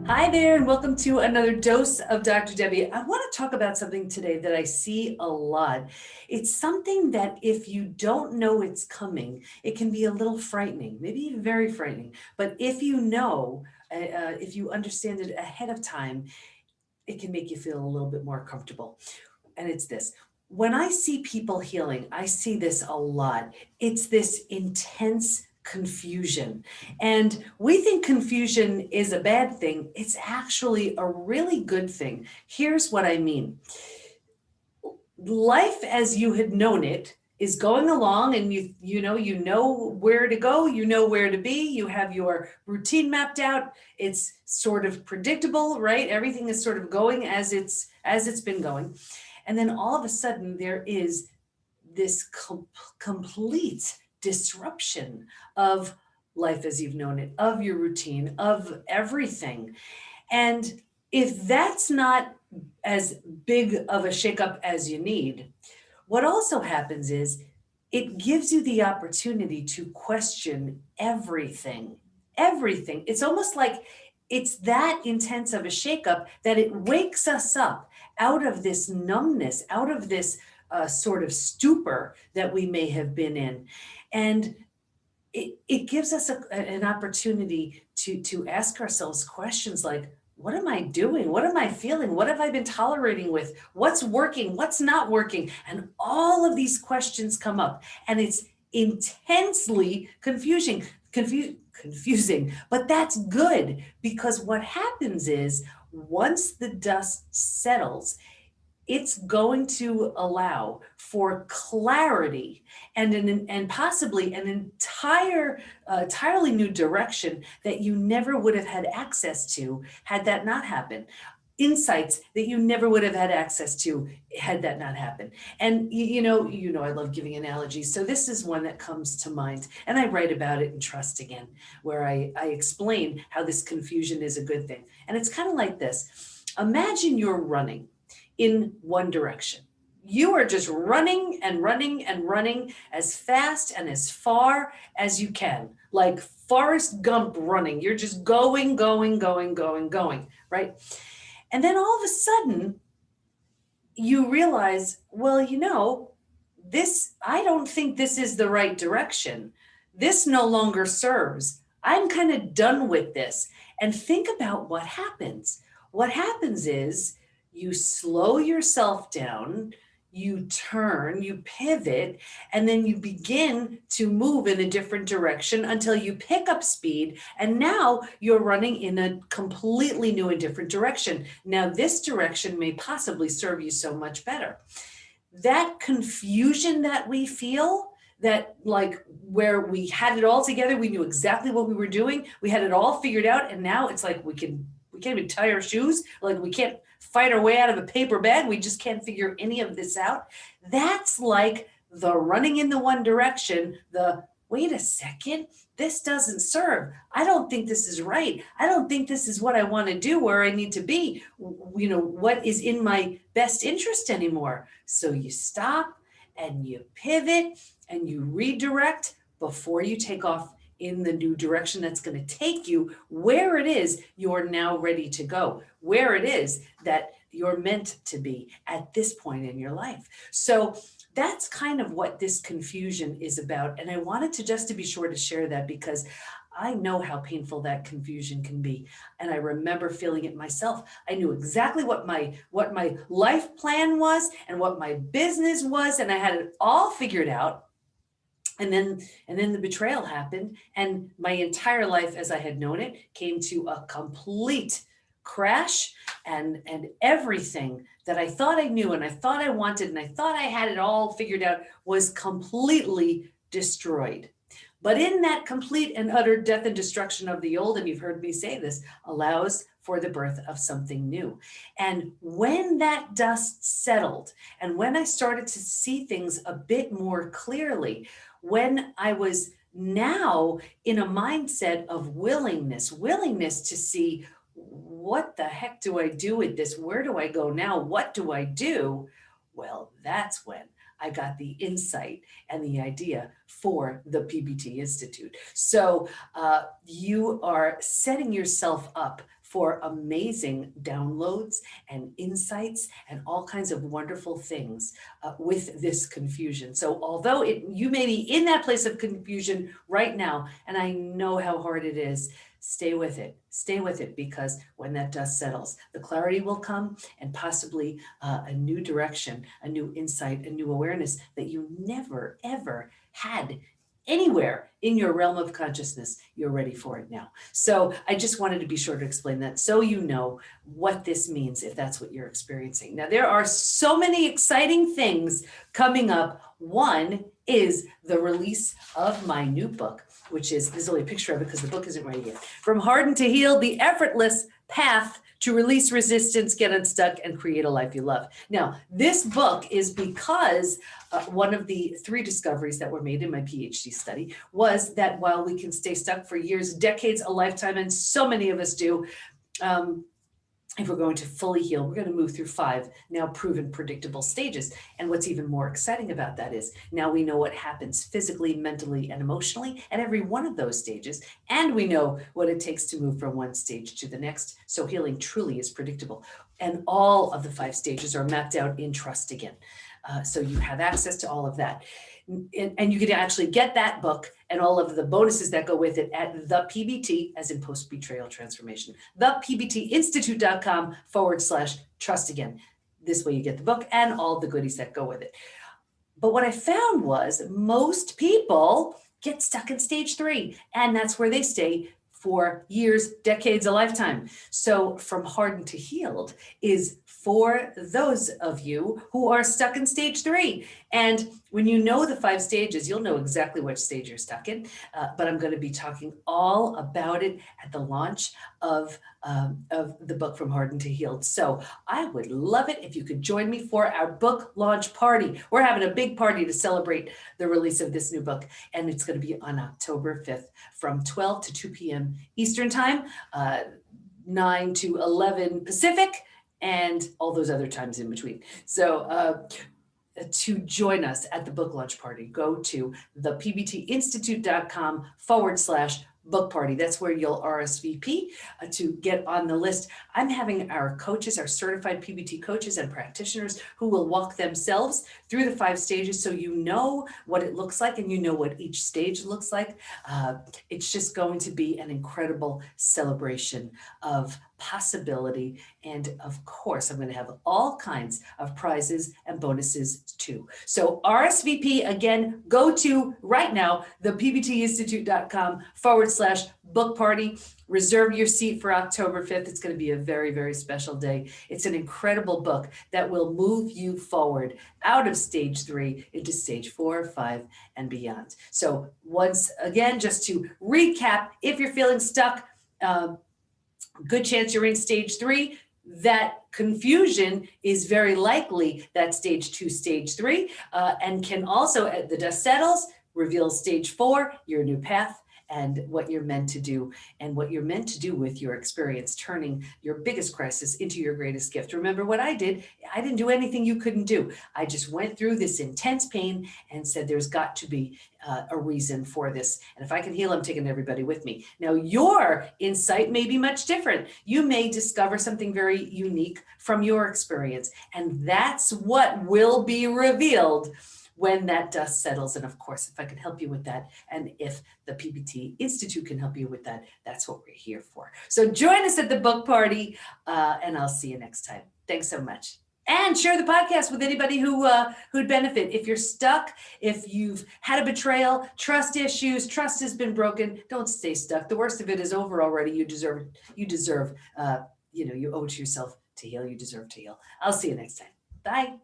Hi there, and welcome to another dose of Dr. Debbie. I want to talk about something today that I see a lot. It's something that if you don't know it's coming, it can be a little frightening, maybe even very frightening. But if you know, if you understand it ahead of time, it can make you feel a little bit more comfortable. And it's this. When I see people healing, I see this a lot. It's this intense confusion. And we think confusion is a bad thing. It's actually a really good thing. Here's what I mean. Life as you had known it is going along, and you know where to go, you know where to be, you have your routine mapped out. It's sort of predictable, right? Everything is sort of going as it's been going. And then all of a sudden there is this complete disruption of life as you've known it, of your routine, of everything. And if that's not as big of a shakeup as you need, what also happens is it gives you the opportunity to question everything. Everything. It's almost like it's that intense of a shakeup that it wakes us up out of this numbness, out of this sort of stupor that we may have been in. And it gives us an opportunity to ask ourselves questions like, what am I doing? What am I feeling? What have I been tolerating with? What's working? What's not working? And all of these questions come up, and it's intensely confusing. But that's good, because what happens is once the dust settles, it's going to allow for clarity and possibly an entirely new direction that you never would have had access to had that not happened. Insights that you never would have had access to had that not happened. And you know, I love giving analogies. So this is one that comes to mind, and I write about it in Trust Again, where I explain how this confusion is a good thing. And it's kind of like this. Imagine you're running in one direction. You are just running and running and running as fast and as far as you can, like Forrest Gump running. You're just going, going, going, going, going, right? And then all of a sudden, you realize, well, I don't think this is the right direction. This no longer serves. I'm kind of done with this. And think about what happens. What happens is you slow yourself down, you turn, you pivot, and then you begin to move in a different direction until you pick up speed. And now you're running in a completely new and different direction. Now, this direction may possibly serve you so much better. That confusion that we feel, that like where we had it all together, we knew exactly what we were doing, we had it all figured out, and now it's like we can't even tie our shoes, like we can't fight our way out of a paper bag, we just can't figure any of this out. That's like the running in the one direction, the wait a second, this doesn't serve. I don't think this is right. I don't think this is what I want to do, where I need to be, what is in my best interest anymore. So you stop and you pivot and you redirect before you take off in the new direction that's going to take you where it is you're now ready to go, where it is that you're meant to be at this point in your life. So that's kind of what this confusion is about. And I wanted to be sure to share that, because I know how painful that confusion can be. And I remember feeling it myself. I knew exactly what my life plan was and what my business was, and I had it all figured out. And then the betrayal happened, and my entire life as I had known it came to a complete crash, and everything that I thought I knew and I thought I wanted and I thought I had it all figured out was completely destroyed. But in that complete and utter death and destruction of the old, and you've heard me say this, allows for the birth of something new. And when that dust settled, and when I started to see things a bit more clearly, when I was now in a mindset of willingness to see, what the heck do I do with this? Where do I go now? What do I do? Well, that's when I got the insight and the idea for the PBT Institute. So you are setting yourself up for amazing downloads and insights and all kinds of wonderful things with this confusion. So although you may be in that place of confusion right now, and I know how hard it is, stay with it. Stay with it, because when that dust settles, the clarity will come, and possibly a new direction, a new insight, a new awareness that you never, ever had anywhere in your realm of consciousness. You're ready for it now. So I just wanted to be sure to explain that so you know what this means if that's what you're experiencing. Now, there are so many exciting things coming up. One is the release of my new book, which is, there's only a picture of it because the book isn't ready yet. From Hardened to Healed, the effortless path to release resistance, get unstuck, and create a life you love. Now, this book is because one of the 3 discoveries that were made in my PhD study was that while we can stay stuck for years, decades, a lifetime, and so many of us do, if we're going to fully heal, we're going to move through 5 now proven predictable stages. And what's even more exciting about that is now we know what happens physically, mentally, and emotionally at every one of those stages. And we know what it takes to move from one stage to the next. So healing truly is predictable. And all of the 5 stages are mapped out in Trust Again. So you have access to all of that. And you can actually get that book and all of the bonuses that go with it at the PBT, as in post-betrayal transformation, thepbtinstitute.com/trust again. This way you get the book and all the goodies that go with it. But what I found was most people get stuck in stage 3, and that's where they stay for years, decades, a lifetime. So From Hardened to Healed is for those of you who are stuck in stage 3. And when you know the 5 stages, you'll know exactly which stage you're stuck in. But I'm going to be talking all about it at the launch of the book From Hardened to Healed. So I would love it if you could join me for our book launch party. We're having a big party to celebrate the release of this new book. And it's going to be on October 5th from 12 to 2 p.m. Eastern Time, 9 to 11 Pacific, and all those other times in between. So to join us at the book launch party, go to thepbtinstitute.com/book party. That's where you'll RSVP to get on the list. I'm having our coaches, our certified PBT coaches and practitioners who will walk themselves through the 5 stages so you know what it looks like and you know what each stage looks like. It's just going to be an incredible celebration of possibility. And of course, I'm going to have all kinds of prizes and bonuses too. So RSVP, again, go to right now, thepbtinstitute.com/book party. Reserve your seat for October 5th. It's going to be a very, very special day. It's an incredible book that will move you forward out of stage 3 into stage 4, 5, and beyond. So once again, just to recap, if you're feeling stuck, good chance you're in stage 3. That confusion is very likely that stage 2, stage 3, and can also, as the dust settles, reveal stage 4, your new path, and what you're meant to do, and what you're meant to do with your experience, turning your biggest crisis into your greatest gift. Remember what I did? I didn't do anything you couldn't do. I just went through this intense pain and said, there's got to be a reason for this. And if I can heal, I'm taking everybody with me. Now, your insight may be much different. You may discover something very unique from your experience. And that's what will be revealed when that dust settles. And of course, if I can help you with that, and if the PBT Institute can help you with that, that's what we're here for. So join us at the book party, and I'll see you next time. Thanks so much. And share the podcast with anybody who'd benefit. If you're stuck, if you've had a betrayal, trust issues, trust has been broken, don't stay stuck. The worst of it is over already. You deserve, you owe it to yourself to heal. You deserve to heal. I'll see you next time. Bye.